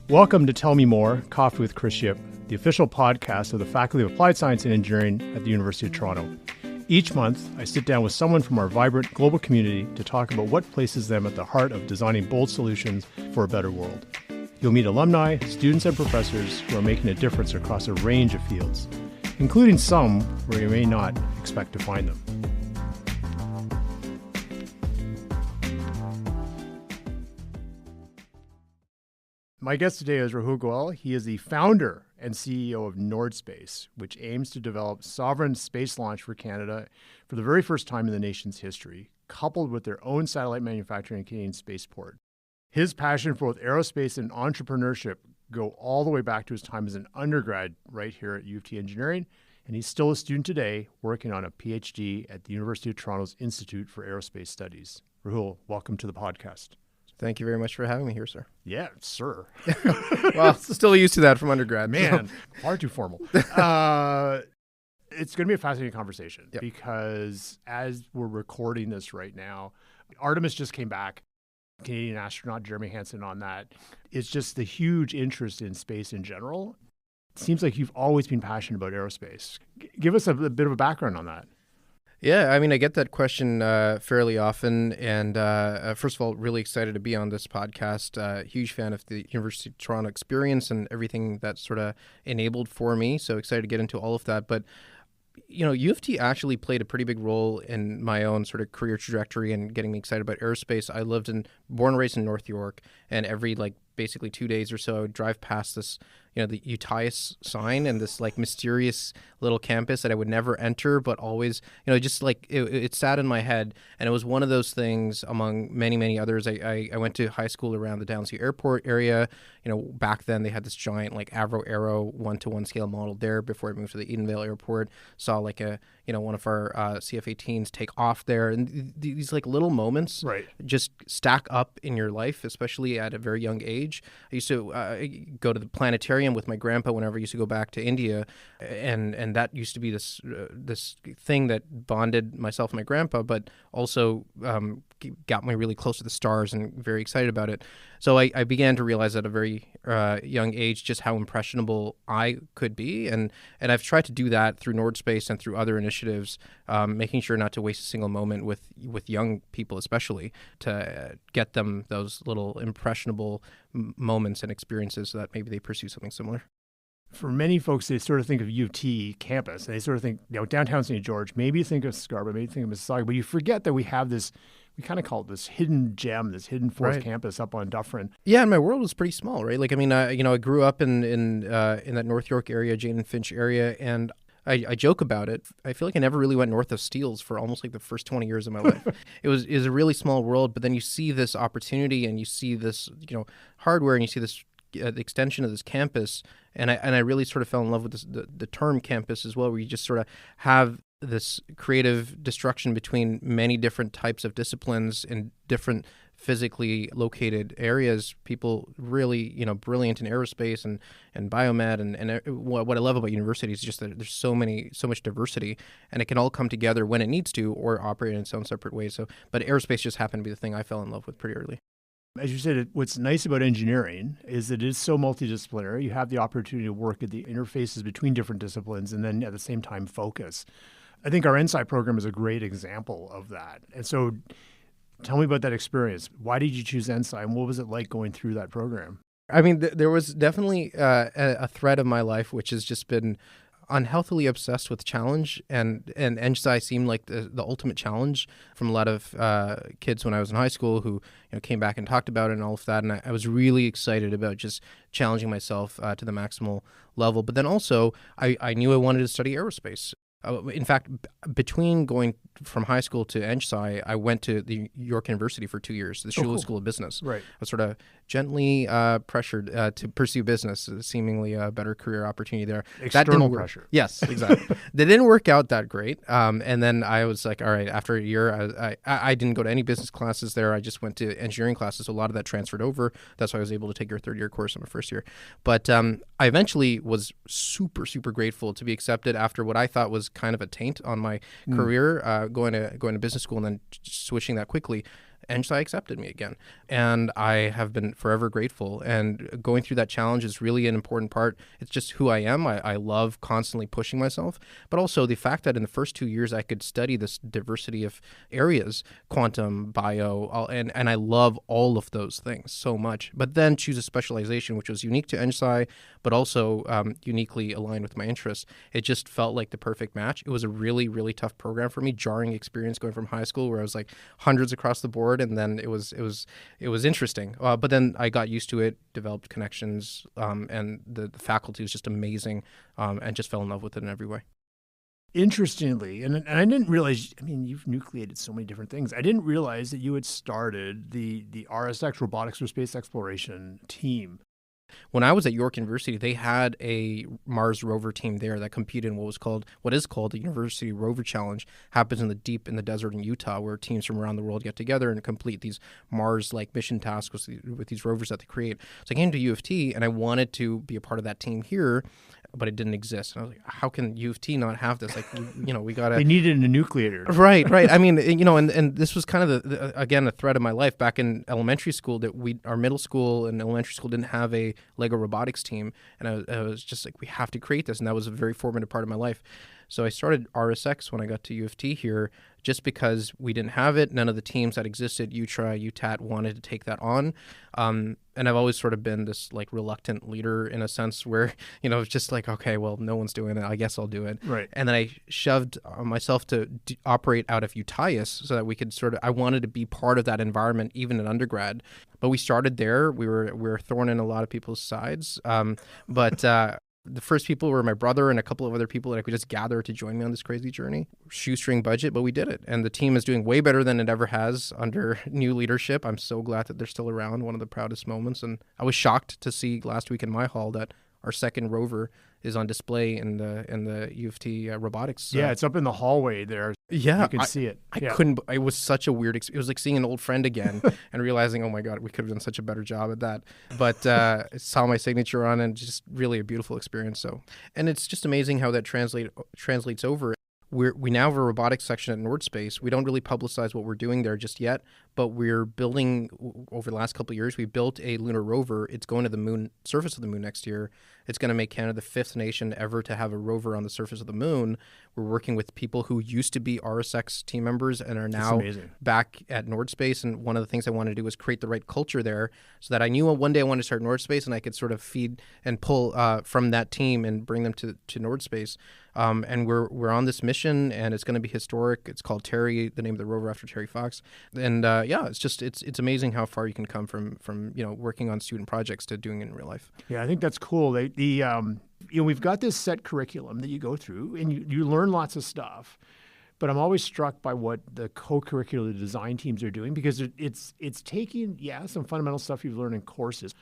Welcome to Tell Me More, Coffee with Chris Yip, the official podcast of the Faculty of Applied Science and Engineering at the University of Toronto. Each month, I sit down with someone from our vibrant global community to talk about what places them at the heart of designing bold solutions for a better world. You'll meet alumni, students, and professors who are making a difference across a range of fields, including some where you may not expect to find them. My guest today is Rahul Goel. He is the founder and CEO of Nordspace, which aims to develop sovereign space launch for Canada for the very first time in the nation's history, coupled with their own satellite manufacturing and Canadian spaceport. His passion for both aerospace and entrepreneurship go all the way back to his time as an undergrad right here at U of T Engineering, and he's still a student today working on a PhD at the University of Toronto's Institute for Aerospace Studies. Rahul, welcome to the podcast. Thank you very much for having me here, sir. Yeah, sir. Well, still used to that from undergrad. Man, far too formal. It's going to be a fascinating conversation because as we're recording this right now, Artemis just came back. Canadian astronaut Jeremy Hansen on that. It's just the huge interest in space in general. It seems like you've always been passionate about aerospace. Give us a bit of a background on that. Yeah, I mean, I get that question fairly often. And first of all, really excited to be on this podcast. Huge fan of the University of Toronto experience and everything that sort of enabled for me. So excited to get into all of that. But, you know, U of T actually played a pretty big role in my own sort of career trajectory and getting me excited about aerospace. I born and raised in North York, and every basically 2 days or so I would drive past this, the UTIAS sign and this mysterious little campus that I would never enter, but always, just it sat in my head. And it was one of those things among many, many others. I went to high school around the Downsview Airport area. Back then they had this giant Avro Aero 1-to-1 scale model there before I moved to the Edenvale Airport. Saw one of our CF-18s take off there. And these little moments just stack up in your life, especially at a very young age. I used to go to the planetarium with my grandpa whenever I used to go back to India, and that used to be this thing that bonded myself and my grandpa, but also got me really close to the stars and very excited about it. So I began to realize at a very young age just how impressionable I could be, and I've tried to do that through Nordspace and through other initiatives, making sure not to waste a single moment with young people, especially to get them those little impressionable moments and experiences so that maybe they pursue something similar. For many folks, they sort of think of U of T campus, and they sort of think, downtown St. George, maybe you think of Scarborough, maybe you think of Mississauga, but you forget that we have this, we kind of call it this hidden gem, this hidden fourth campus up on Dufferin. Yeah, and my world was pretty small, right? I grew up in that North York area, Jane and Finch area, and I joke about it. I feel like I never really went north of Steeles for almost the first 20 years of my life. It was a really small world, but then you see this opportunity and you see this, hardware, and you see this the extension of this campus, and I really sort of fell in love with the term campus as well, where you just sort of have this creative destruction between many different types of disciplines in different physically located areas. People really, brilliant in aerospace and biomed, and what I love about university is just that there's so much diversity, and it can all come together when it needs to or operate in its own separate ways. But aerospace just happened to be the thing I fell in love with pretty early. As you said, what's nice about engineering is that it is so multidisciplinary. You have the opportunity to work at the interfaces between different disciplines and then at the same time focus. I think our EngSci program is a great example of that. And so tell me about that experience. Why did you choose EngSci, and what was it like going through that program? I mean, there was definitely a thread of my life which has just been unhealthily obsessed with challenge, and EngSci seemed like the ultimate challenge from a lot of kids when I was in high school who came back and talked about it and all of that, and I was really excited about just challenging myself to the maximal level. But then also I knew I wanted to study aerospace. In fact, between going from high school to EngSci, I went to the York University for 2 years, the School of Business. Right. I was sort of gently pressured to pursue business, seemingly a better career opportunity there. External pressure. Yes, exactly. That didn't work out that great. And then I was like, all right, after a year, I didn't go to any business classes there. I just went to engineering classes. So a lot of that transferred over. That's why I was able to take your third year course in my first year. But I eventually was super, super grateful to be accepted after what I thought was kind of a taint on my career, going to business school and then switching that quickly. EngSci accepted me again. And I have been forever grateful. And going through that challenge is really an important part. It's just who I am. I love constantly pushing myself, but also the fact that in the first 2 years I could study this diversity of areas, quantum, bio, and I love all of those things so much. But then choose a specialization which was unique to EngSci, but also uniquely aligned with my interests. It just felt like the perfect match. It was a really, really tough program for me, jarring experience going from high school where I was like hundreds across the board, and then it was interesting. But then I got used to it, developed connections, and the faculty was just amazing, and just fell in love with it in every way. Interestingly, and I didn't realize, I mean, you've nucleated so many different things. I didn't realize that you had started the RSX, Robotics for Space Exploration team. When I was at York University, they had a Mars rover team there that competed in what is called the University Rover Challenge. Happens in the desert in Utah, where teams from around the world get together and complete these Mars-like mission tasks with these rovers that they create. So I came to U of T, and I wanted to be a part of that team here, but it didn't exist. And I was like, how can U of T not have this? Like, we got to... They needed a nucleator. Right. I mean, and this was kind of, again, a thread of my life. Back in elementary school, our middle school and elementary school didn't have a Lego robotics team. And I was just like, we have to create this. And that was a very formative part of my life. So I started RSX when I got to U of T here, just because we didn't have it. None of the teams that existed, UTRI, UTAT, wanted to take that on. And I've always sort of been this like reluctant leader in a sense where, it's just like, okay, well, no one's doing it. I guess I'll do it. Right. And then I shoved myself to operate out of UTIAS so that we could I wanted to be part of that environment, even in undergrad. But we started there. We were thorn in a lot of people's sides. The first people were my brother and a couple of other people that I could just gather to join me on this crazy journey. Shoestring budget, but we did it. And the team is doing way better than it ever has under new leadership. I'm so glad that they're still around, one of the proudest moments. And I was shocked to see last week in my hall that our second rover is on display in the U of T robotics. Yeah, it's up in the hallway there. Yeah. You can see it. I couldn't, it was such a weird experience. It was like seeing an old friend again and realizing, oh my God, we could have done such a better job at that. But saw my signature on, and just really a beautiful experience. So, and it's just amazing how that translates over. We now have a robotics section at Nordspace. We don't really publicize what we're doing there just yet, but we're building, over the last couple of years, we built a lunar rover. It's going to the surface of the moon next year. It's going to make Canada the 5th nation ever to have a rover on the surface of the moon. We're working with people who used to be RSX team members and are now back at Nordspace. And one of the things I wanted to do was create the right culture there, so that I knew one day I wanted to start Nordspace and I could sort of feed and pull from that team and bring them to Nordspace. And we're on this mission, and it's going to be historic. It's called Terry, the name of the rover after Terry Fox. And it's amazing how far you can come from working on student projects to doing it in real life. Yeah, I think that's cool. We've got this set curriculum that you go through, and you learn lots of stuff. But I'm always struck by what the co-curricular design teams are doing, because it's taking some fundamental stuff you've learned in courses,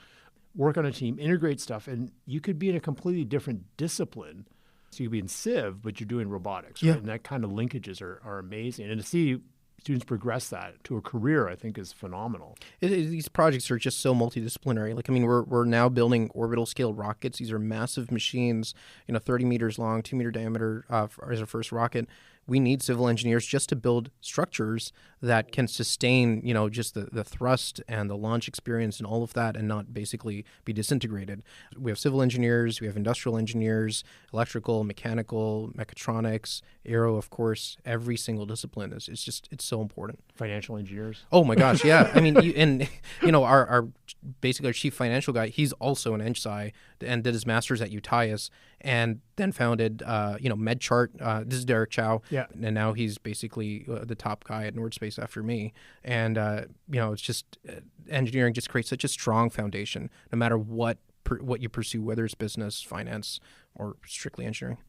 work on a team, integrate stuff, and you could be in a completely different discipline. So you could be in Civ, but you're doing robotics, right? Yeah. And that kind of linkages are amazing. And to see students progress that to a career, I think, is phenomenal. These projects are just so multidisciplinary. Like, I mean, we're now building orbital scale rockets. These are massive machines, 30 meters long, 2 meter diameter as our first rocket. We need civil engineers just to build structures that can sustain, just the thrust and the launch experience and all of that, and not basically be disintegrated. We have civil engineers, we have industrial engineers, electrical, mechanical, mechatronics, aero, of course. Every single discipline it's so important. Financial engineers. Oh my gosh, yeah. I mean, our basically our chief financial guy, he's also an EngSci and did his master's at UTIAS, and then founded, MedChart. This is Derek Chow. Yeah. And now he's basically the top guy at Nordspace after me. And, it's just engineering just creates such a strong foundation, no matter what you pursue, whether it's business, finance, or strictly engineering.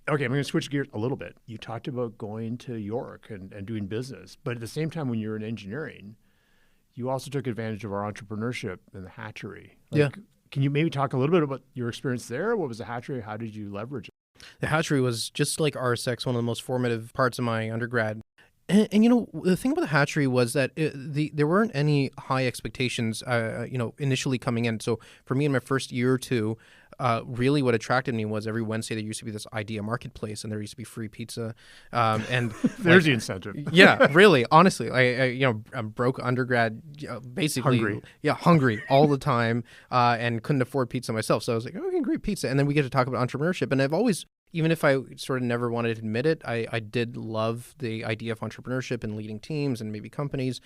Okay, I'm going to switch gears a little bit. You talked about going to York and doing business, but at the same time, when you were in engineering, you also took advantage of our entrepreneurship in the hatchery. Can you maybe talk a little bit about your experience there? What was the hatchery? How did you leverage it? The hatchery was just like RSX, one of the most formative parts of my undergrad. And the thing about the hatchery was that there weren't any high expectations, initially coming in. So for me in my first year or two, really what attracted me was every Wednesday there used to be this idea marketplace, and there used to be free pizza. And there's the incentive. Yeah, really, honestly, I'm broke undergrad, basically, Hungry. Yeah, hungry all the time, and couldn't afford pizza myself. So I was like, okay, great pizza. And then we get to talk about entrepreneurship, and I've always, even if I sort of never wanted to admit it, I did love the idea of entrepreneurship and leading teams and maybe companies.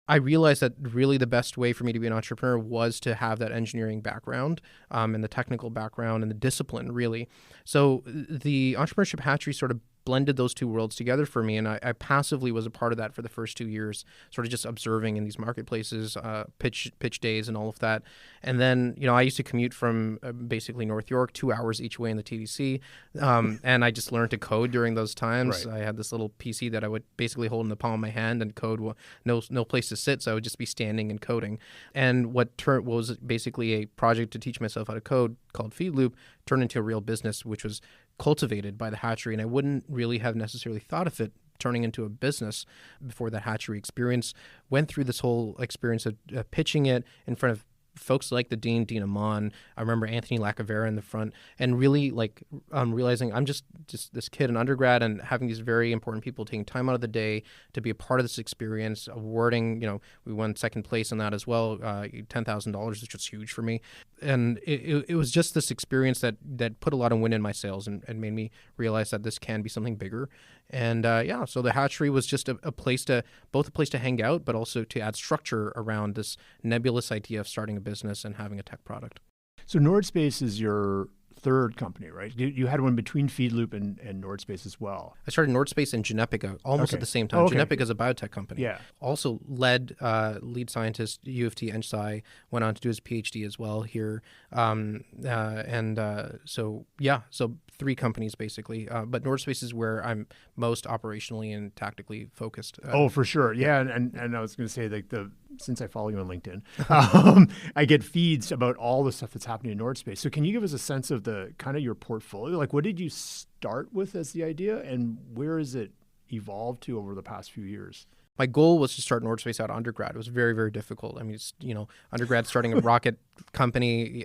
I realized that really the best way for me to be an entrepreneur was to have that engineering background, and the technical background and the discipline, really. So the entrepreneurship hatchery sort of blended those two worlds together for me, and I passively was a part of that for the first 2 years, sort of just observing in these marketplaces, pitch days and all of that. And then, I used to commute from basically North York, 2 hours each way in the TDC, and I just learned to code during those times. Right. I had this little PC that I would basically hold in the palm of my hand and code, no place to sit, so I would just be standing and coding. And what was basically a project to teach myself how to code called Feedloop turned into a real business, which was cultivated by the hatchery, and I wouldn't really have necessarily thought of it turning into a business before that hatchery experience. Went through this whole experience of pitching it in front of folks like the Dean Amon. I remember Anthony Lacavera in the front, and really realizing I'm just this kid, an undergrad, and having these very important people taking time out of the day to be a part of this experience, awarding, we won second place in that as well, $10,000, which was huge for me. And it was just this experience that put a lot of wind in my sails and made me realize that this can be something bigger. And so the hatchery was just a place to hang out, but also to add structure around this nebulous idea of starting a business and having a tech product. So Nordspace is your third company, right? You had one between Feedloop and Nordspace as well. I started Nordspace and Genepica almost at the same time. Oh, okay. Genepica is a biotech company. Yeah. Also lead scientist, U of T EngSci, went on to do his PhD as well here. So 3 companies basically. But Nordspace is where I'm most operationally and tactically focused. For sure. Yeah. And I was going to say, since I follow you on LinkedIn, I get feeds about all the stuff that's happening in Nordspace. So can you give us a sense of the kind of your portfolio? Like, what did you start with as the idea, and where has it evolved to over the past few years? My goal was to start Nordspace out of undergrad. It was very, very difficult. I mean, undergrad starting a rocket company,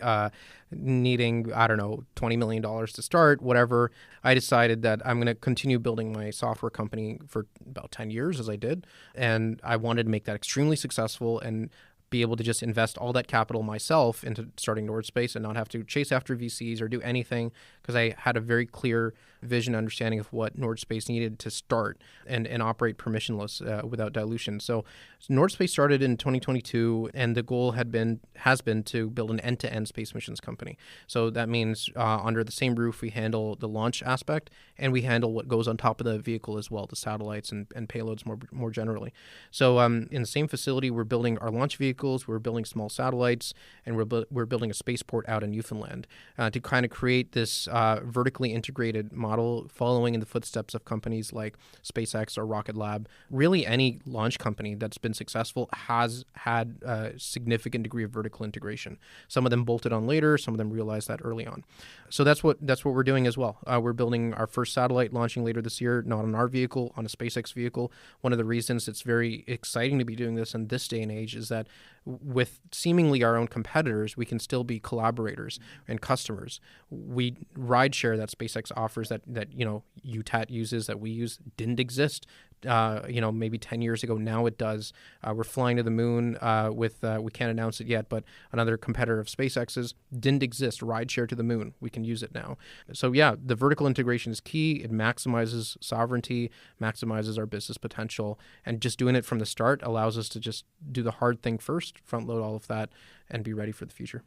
needing, $20 million to start, whatever. I decided that I'm going to continue building my software company for about 10 years, as I did. And I wanted to make that extremely successful and be able to just invest all that capital myself into starting Nordspace and not have to chase after VCs or do anything, because I had a very clear vision, understanding of what Nordspace needed to start and operate permissionless without dilution. So Nordspace started in 2022, and the goal has been to build an end-to-end space missions company. So that means under the same roof, we handle the launch aspect, and we handle what goes on top of the vehicle as well, the satellites and payloads more generally. So in the same facility, we're building our launch vehicles, we're building small satellites, and we're building a spaceport out in Newfoundland to kind of create this vertically integrated model following in the footsteps of companies like SpaceX or Rocket Lab. Really, any launch company that's been successful has had a significant degree of vertical integration. Some of them bolted on later, some of them realized that early on. So that's what we're doing as well. We're building our first satellite, launching later this year, not on our vehicle, on a SpaceX vehicle. One of the reasons it's very exciting to be doing this in this day and age is that with seemingly our own competitors, we can still be collaborators and customers. We rideshare that SpaceX offers that UTAT uses, that we use, didn't exist maybe 10 years ago. Now it does. We're flying to the moon with, we can't announce it yet, but another competitor of SpaceX's didn't exist. Rideshare to the moon. We can use it now. So yeah, the vertical integration is key. It maximizes sovereignty, maximizes our business potential, and just doing it from the start allows us to just do the hard thing first, front load all of that, and be ready for the future.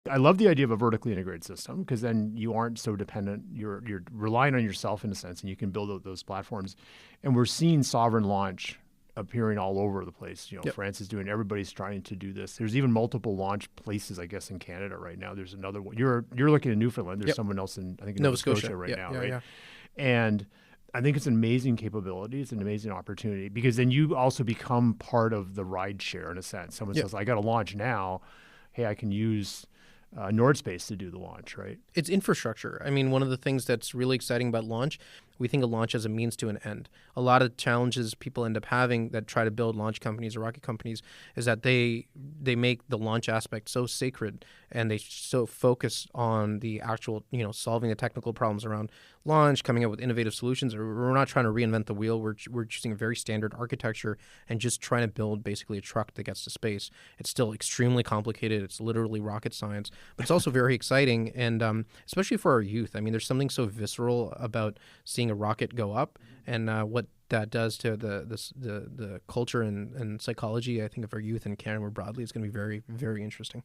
I love the idea of a vertically integrated system, because then you aren't so dependent. You're relying on yourself in a sense, and you can build out those platforms. And we're seeing sovereign launch appearing all over the place. Yep. France is doing. Everybody's trying to do this. There's even multiple launch places, I guess, in Canada right now. There's another one. You're looking at Newfoundland. There's someone else in, I think, Nova Scotia right now, right? Yeah. And I think it's an amazing capability. It's an amazing opportunity, because then you also become part of the ride share in a sense. Someone says, I got to launch now. Hey, I can use Nordspace to do the launch, right? It's infrastructure. I mean, one of the things that's really exciting about launch, We think of launch as a means to an end. A lot of challenges people end up having that try to build launch companies or rocket companies is that they make the launch aspect so sacred, and they so focus on the actual, solving the technical problems around launch, coming up with innovative solutions. We're not trying to reinvent the wheel. We're choosing a very standard architecture and just trying to build basically a truck that gets to space. It's still extremely complicated. It's literally rocket science, but it's also very exciting, and especially for our youth. I mean, there's something so visceral about seeing a rocket go up, and what that does to the culture and psychology, I think, of our youth in Canada more broadly, is going to be very, very interesting.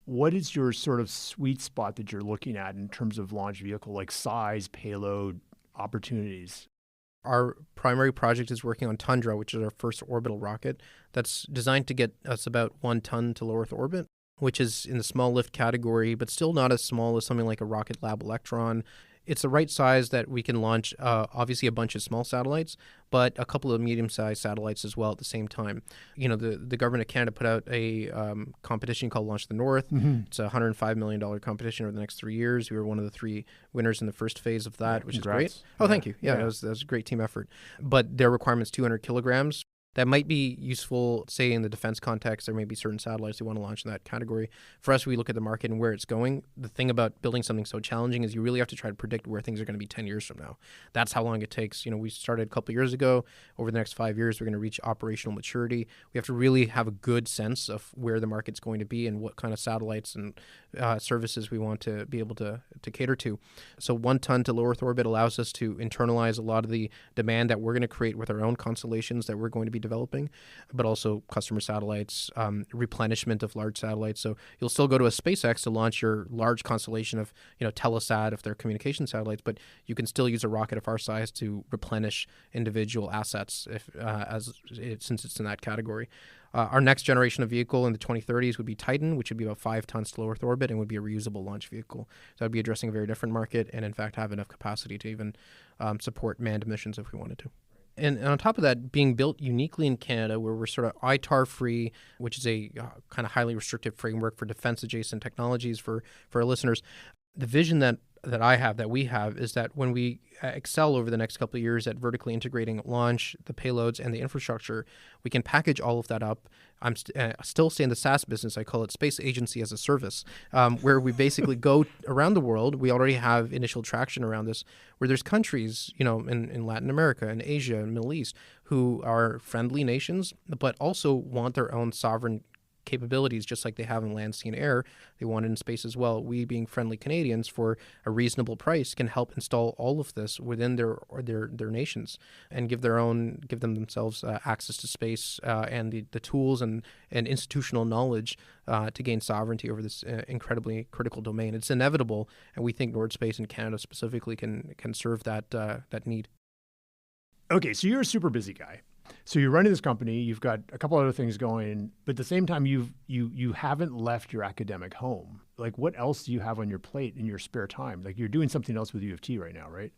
What is your sort of sweet spot that you're looking at in terms of launch vehicle, like size, payload, opportunities? Our primary project is working on Tundra, which is our first orbital rocket that's designed to get us about 1 ton to low Earth orbit, which is in the small lift category, but still not as small as something like a Rocket Lab Electron. It's the right size that we can launch, obviously, a bunch of small satellites, but a couple of medium-sized satellites as well at the same time. The government of Canada put out a competition called Launch the North. Mm-hmm. It's a $105 million competition over the next 3 years. We were one of the 3 winners in the first phase of that, which congrats. Is great. Oh, thank you. Yeah, that was a great team effort. But their requirement's 200 kilograms. That might be useful, say, in the defense context. There may be certain satellites they want to launch in that category. For us, we look at the market and where it's going. The thing about building something so challenging is you really have to try to predict where things are going to be 10 years from now. That's how long it takes. We started a couple of years ago. Over the next 5 years, we're going to reach operational maturity. We have to really have a good sense of where the market's going to be and what kind of satellites and services we want to be able to cater to. So 1 ton to low Earth orbit allows us to internalize a lot of the demand that we're going to create with our own constellations that we're going to be developing, but also customer satellites, replenishment of large satellites. So you'll still go to a SpaceX to launch your large constellation of, Telesat if they're communication satellites, but you can still use a rocket of our size to replenish individual assets since it's in that category. Our next generation of vehicle in the 2030s would be Titan, which would be about 5 tons to low Earth orbit and would be a reusable launch vehicle. So that would be addressing a very different market and, in fact, have enough capacity to even support manned missions if we wanted to. And on top of that, being built uniquely in Canada, where we're sort of ITAR-free, which is a kind of highly restrictive framework for defense-adjacent technologies for our listeners, the vision that we have, is that when we excel over the next couple of years at vertically integrating launch, the payloads, and the infrastructure, we can package all of that up. I'm still stay in the SaaS business. I call it Space Agency as a Service, where we basically go around the world. We already have initial traction around this, where there's countries, in Latin America and Asia and Middle East who are friendly nations, but also want their own sovereign capabilities, just like they have in land, sea, and air. They want it in space as well. We, being friendly Canadians, for a reasonable price, can help install all of this within their nations and give them themselves access to space and the tools and institutional knowledge to gain sovereignty over this incredibly critical domain. It's inevitable, and we think Nordspace in Canada specifically can serve that need. Okay, so you're a super busy guy. So you're running this company, you've got a couple other things going, but at the same time, you haven't left your academic home. Like, what else do you have on your plate in your spare time? Like, you're doing something else with U of T right now, right?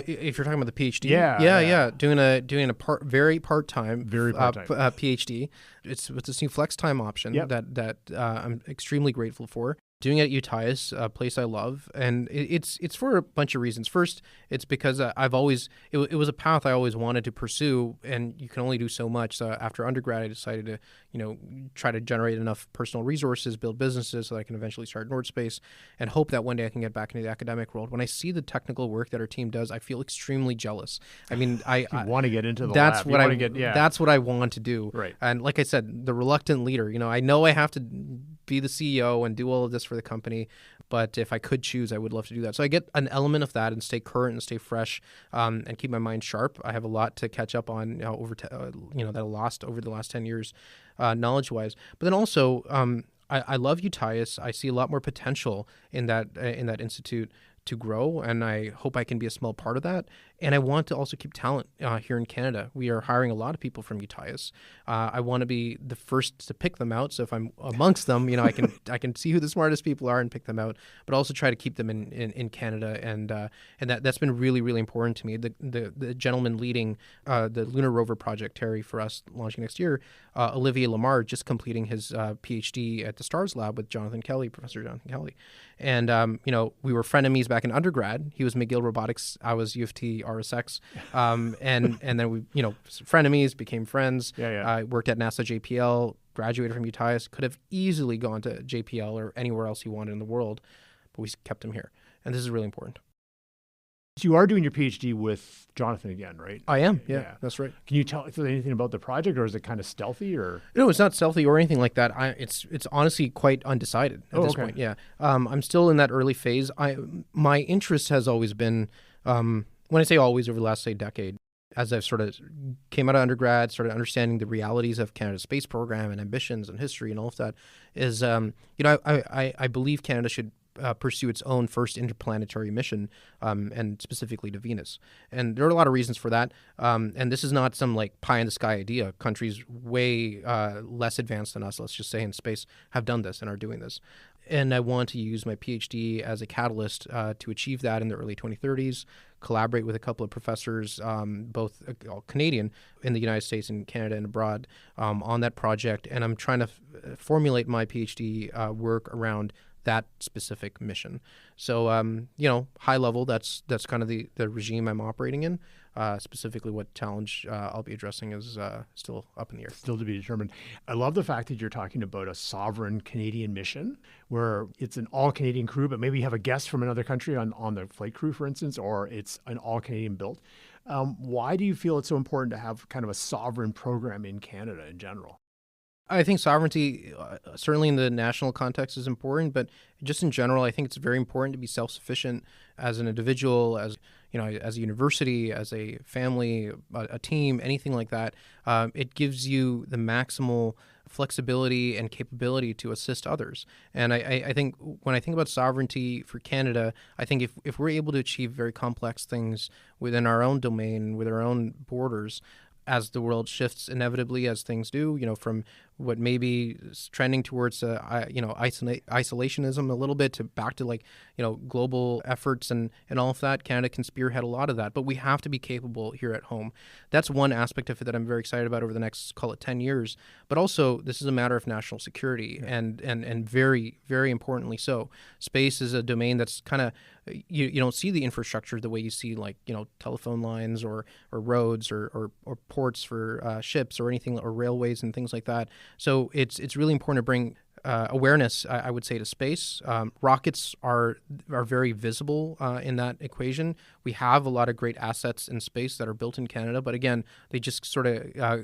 If you're talking about the PhD, yeah, doing a very part-time PhD. It's with this new flex time option that I'm extremely grateful for. Doing it at UTIAS, a place I love, and it's for a bunch of reasons. First, it's because it was a path I always wanted to pursue, and you can only do so much. So after undergrad, I decided to try to generate enough personal resources, build businesses so that I can eventually start Nordspace, and hope that one day I can get back into the academic world. When I see the technical work that our team does, I feel extremely jealous. I mean, I want to get into the that's lab. What that's what I want to do. Right. And like I said, the reluctant leader. I know I have to be the CEO and do all of this for the company, but if I could choose, I would love to do that. So I get an element of that and stay current and stay fresh, and keep my mind sharp. I have a lot to catch up on that I lost over the last 10 years, knowledge-wise. But then also, I love UTIAS. I see a lot more potential in that institute to grow, and I hope I can be a small part of that. And I want to also keep talent here in Canada. We are hiring a lot of people from UTIAS. I want to be the first to pick them out. So if I'm amongst them, I can see who the smartest people are and pick them out, but also try to keep them in Canada. And that's been really, really important to me. The gentleman leading the Lunar Rover project, Terry, for us launching next year, Olivier Lamar, just completing his PhD at the STARS lab with Professor Jonathan Kelly. And, we were frenemies back in undergrad. He was McGill Robotics. I was U of T RSX. And then we, frenemies, became friends. I worked at NASA JPL, graduated from UTIAS, could have easily gone to JPL or anywhere else he wanted in the world, but we kept him here. And this is really important. So you are doing your PhD with Jonathan again, right? I am. Yeah, that's right. Can you tell us anything about the project, or is it kind of stealthy? Or no, it's not stealthy or anything like that. It's honestly quite undecided at this point. Yeah, I'm still in that early phase. My interest has always been, when I say always, over the last decade, as I've sort of came out of undergrad, started understanding the realities of Canada's space program and ambitions and history and all of that, is I believe Canada should pursue its own first interplanetary mission, and specifically to Venus. And there are a lot of reasons for that. And this is not some pie in the sky idea. Countries way less advanced than us, let's just say, in space have done this and are doing this. And I want to use my PhD as a catalyst to achieve that in the early 2030s, collaborate with a couple of professors, both Canadian in the United States and Canada and abroad, on that project. And I'm trying to formulate my PhD work around that specific mission. So, high level, that's kind of the regime I'm operating in. Specifically what challenge I'll be addressing is still up in the air. Still to be determined. I love the fact that you're talking about a sovereign Canadian mission where it's an all-Canadian crew, but maybe you have a guest from another country on the flight crew, for instance, or it's an all-Canadian built. Why do you feel it's so important to have kind of a sovereign program in Canada in general? I think sovereignty, certainly in the national context, is important, but just in general, I think it's very important to be self-sufficient as an individual, as a university, as a family, a team, anything like that. It gives you the maximal flexibility and capability to assist others. And I think when I think about sovereignty for Canada, I think if we're able to achieve very complex things within our own domain, with our own borders, as the world shifts inevitably, as things do, from what maybe is trending towards isolationism a little bit to back to global efforts and all of that. Canada can spearhead a lot of that, but we have to be capable here at home. That's one aspect of it that I'm very excited about over the next, call it 10 years. But also, this is a matter of national security, and very, very importantly so. Space is a domain that's kind of, you don't see the infrastructure the way you see telephone lines or roads or ports for ships or anything, or railways and things like that. So it's really important to bring awareness, I would say, to space. Rockets are very visible in that equation. We have a lot of great assets in space that are built in Canada, but again, they just sort of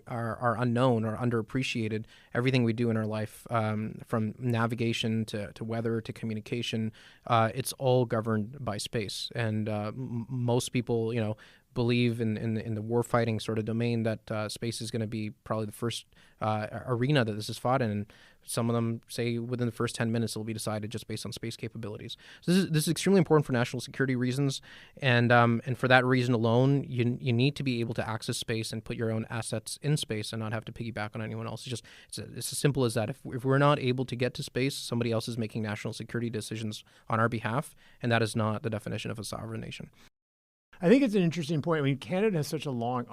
are unknown or underappreciated. Everything we do in our life, from navigation to weather to communication, it's all governed by space. And most people, believe in the warfighting sort of domain that space is going to be probably the first arena that this is fought in. And some of them say within the first 10 minutes it'll be decided just based on space capabilities. So this is extremely important for national security reasons, and for that reason alone, you need to be able to access space and put your own assets in space and not have to piggyback on anyone else. It's as simple as that. If we're not able to get to space, somebody else is making national security decisions on our behalf, and that is not the definition of a sovereign nation. I think it's an interesting point. I mean, Canada has such a long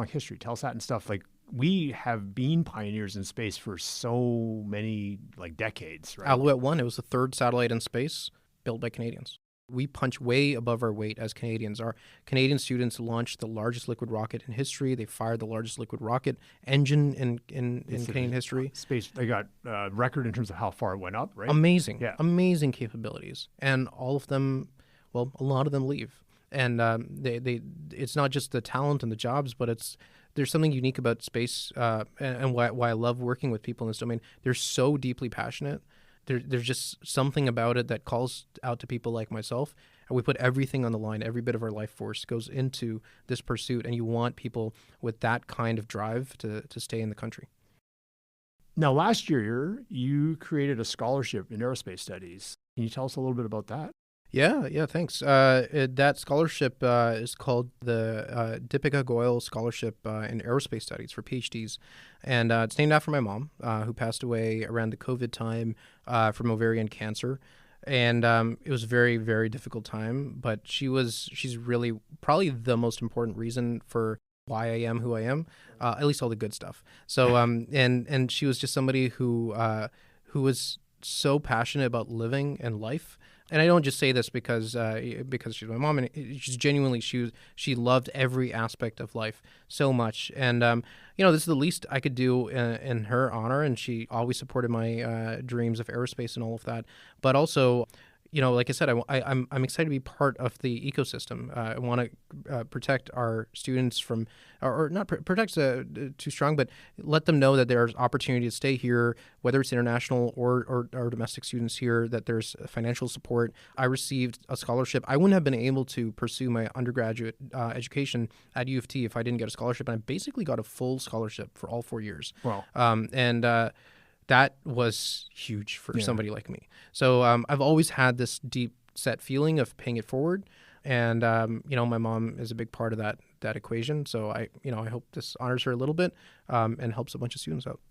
history, Telsat and stuff. We have been pioneers in space for so many decades, right? Alouette 1, it was the third satellite in space built by Canadians. We punch way above our weight as Canadians. Our Canadian students launched the largest liquid rocket in history. They fired the largest liquid rocket engine in Canadian history. Space, they got a record in terms of how far it went up, right? Amazing. Yeah. Amazing capabilities. And all of them, a lot of them leave. And it's not just the talent and the jobs, but there's something unique about space, and why I love working with people in this domain. They're so deeply passionate. There's just something about it that calls out to people like myself, and we put everything on the line. Every bit of our life force goes into this pursuit, and you want people with that kind of drive to stay in the country. Now, last year, you created a scholarship in Aerospace Studies. Can you tell us a little bit about that? Yeah, thanks. That scholarship is called the Rahul Goel Scholarship in Aerospace Studies for PhDs. And it's named after my mom, who passed away around the COVID time from ovarian cancer. And it was a very, very difficult time. But she's really probably the most important reason for why I am who I am, at least all the good stuff. So, and she was just somebody who was so passionate about living and life. And I don't just say this because she's my mom, and she's genuinely she loved every aspect of life so much. And this is the least I could do in her honor. And she always supported my dreams of aerospace and all of that. But also, like I said, I'm excited to be part of the ecosystem. I want to protect our students from, or not protect too strong, but let them know that there's opportunity to stay here, whether it's international or domestic students here, that there's financial support. I received a scholarship. I wouldn't have been able to pursue my undergraduate education at U of T if I didn't get a scholarship. And I basically got a full scholarship for all 4 years. Wow. That was huge for somebody like me. So I've always had this deep set feeling of paying it forward. And, my mom is a big part of that equation. So I hope this honors her a little bit and helps a bunch of students out.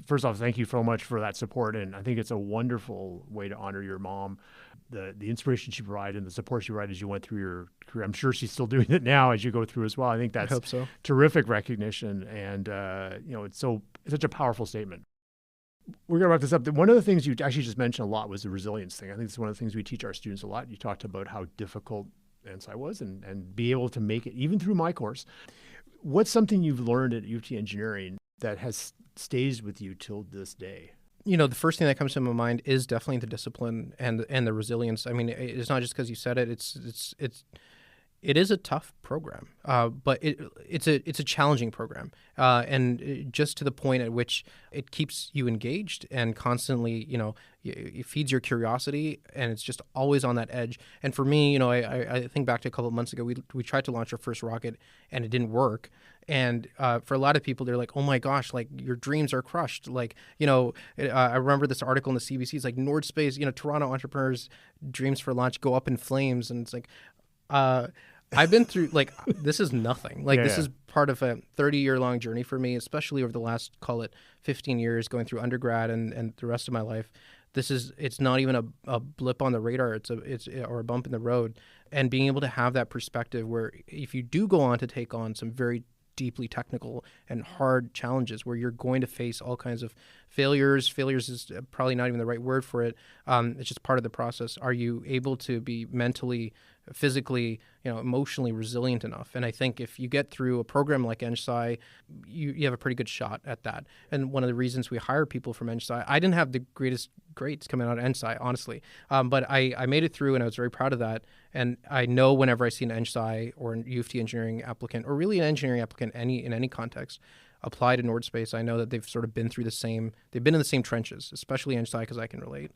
First off, thank you so much for that support. And I think it's a wonderful way to honor your mom, the inspiration she provided and the support she provided as you went through your career. I'm sure she's still doing it now as you go through as well. I think that's terrific recognition. And, it's such a powerful statement. We're going to wrap this up. One of the things you actually just mentioned a lot was the resilience thing. I think it's one of the things we teach our students a lot. You talked about how difficult EngSci was and be able to make it, even through my course. What's something you've learned at UT Engineering that stays with you till this day? The first thing that comes to my mind is definitely the discipline and the resilience. I mean, it's not just because you said it. It is a tough program, but it's a challenging program, and just to the point at which it keeps you engaged and constantly, it feeds your curiosity, and it's just always on that edge. And for me, I think back to a couple of months ago, we tried to launch our first rocket, and it didn't work. And for a lot of people, they're like, "Oh my gosh, like your dreams are crushed." Like, I remember this article in the CBC. It's like Nordspace, Toronto entrepreneurs' dreams for launch go up in flames, and it's like. I've been through, this is nothing. This is part of a 30-year-long journey for me, especially over the last, call it 15 years, going through undergrad and the rest of my life. It's not even a blip on the radar. It's a bump in the road. And being able to have that perspective where if you do go on to take on some very deeply technical and hard challenges where you're going to face all kinds of failures. Failures is probably not even the right word for it. It's just part of the process. Are you able to be mentally, physically, emotionally resilient enough? And I think if you get through a program like EngSci, you have a pretty good shot at that. And one of the reasons we hire people from EngSci, I didn't have the greatest grades coming out of EngSci, honestly, but I made it through, and I was very proud of that. And I know whenever I see an EngSci or an U of T engineering applicant, or really an engineering applicant in any context, apply to Nordspace, I know that they've sort of been through they've been in the same trenches, especially EngSci, because I can relate.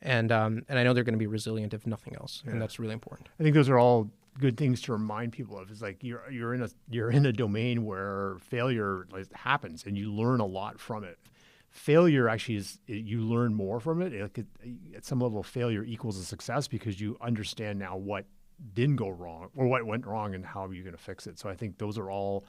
And I know they're going to be resilient if nothing else, and that's really important. I think those are all good things to remind people of. It's like you're in a domain where failure happens, and you learn a lot from it. Failure actually you learn more from it. At some level, failure equals a success because you understand now what didn't go wrong or what went wrong and how you're going to fix it. So I think those are all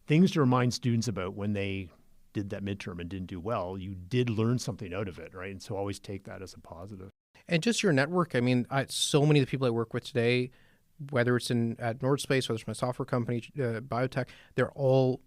things to remind students about when they did that midterm and didn't do well. You did learn something out of it, right? And so always take that as a positive. And just your network. I mean, so many of the people I work with today, whether it's at Nordspace, whether it's my software company, biotech, they're all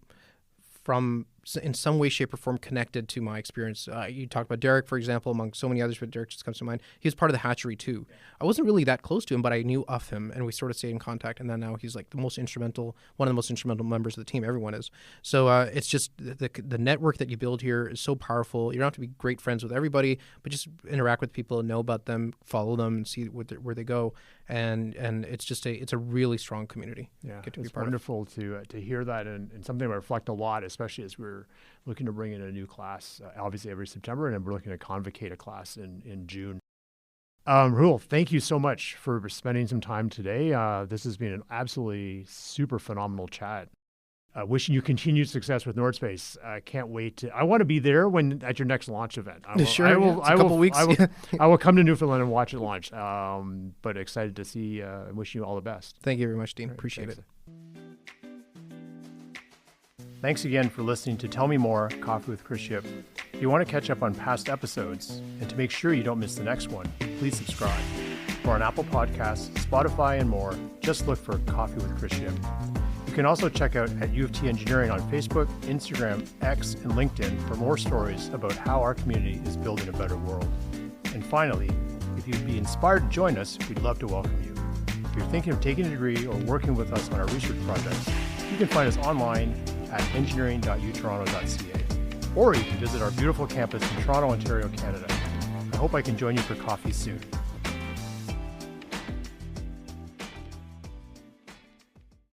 in some way, shape, or form connected to my experience. You talked about Derek, for example, among so many others, but Derek just comes to mind. He was part of the hatchery too. I wasn't really that close to him, but I knew of him, and we sort of stayed in contact. And then now he's like one of the most instrumental members of the team. Everyone is. So it's just the network that you build here is so powerful. You don't have to be great friends with everybody, but just interact with people and know about them, follow them, and see where they go. And it's a really strong community. Yeah, it's wonderful to hear that, and something I reflect a lot, especially as we're looking to bring in a new class, obviously every September, and we're looking to convocate a class in June. Rahul, thank you so much for spending some time today. This has been an absolutely super phenomenal chat. Wishing you continued success with Nordspace. I can't wait I want to be there at your next launch event. It's a couple weeks. I will come to Newfoundland and watch it launch. But excited to see. Wish you all the best. Thank you very much, Dean. Appreciate it. Thanks again for listening to Tell Me More, Coffee with Chris Ship. If you want to catch up on past episodes and to make sure you don't miss the next one, please subscribe. We're on Apple Podcasts, Spotify, and more. Just look for Coffee with Chris Ship. You can also check out at U of T Engineering on Facebook, Instagram, X, and LinkedIn for more stories about how our community is building a better world. And finally, if you'd be inspired to join us, we'd love to welcome you. If you're thinking of taking a degree or working with us on our research projects, you can find us online at engineering.utoronto.ca, or you can visit our beautiful campus in Toronto, Ontario, Canada. I hope I can join you for coffee soon.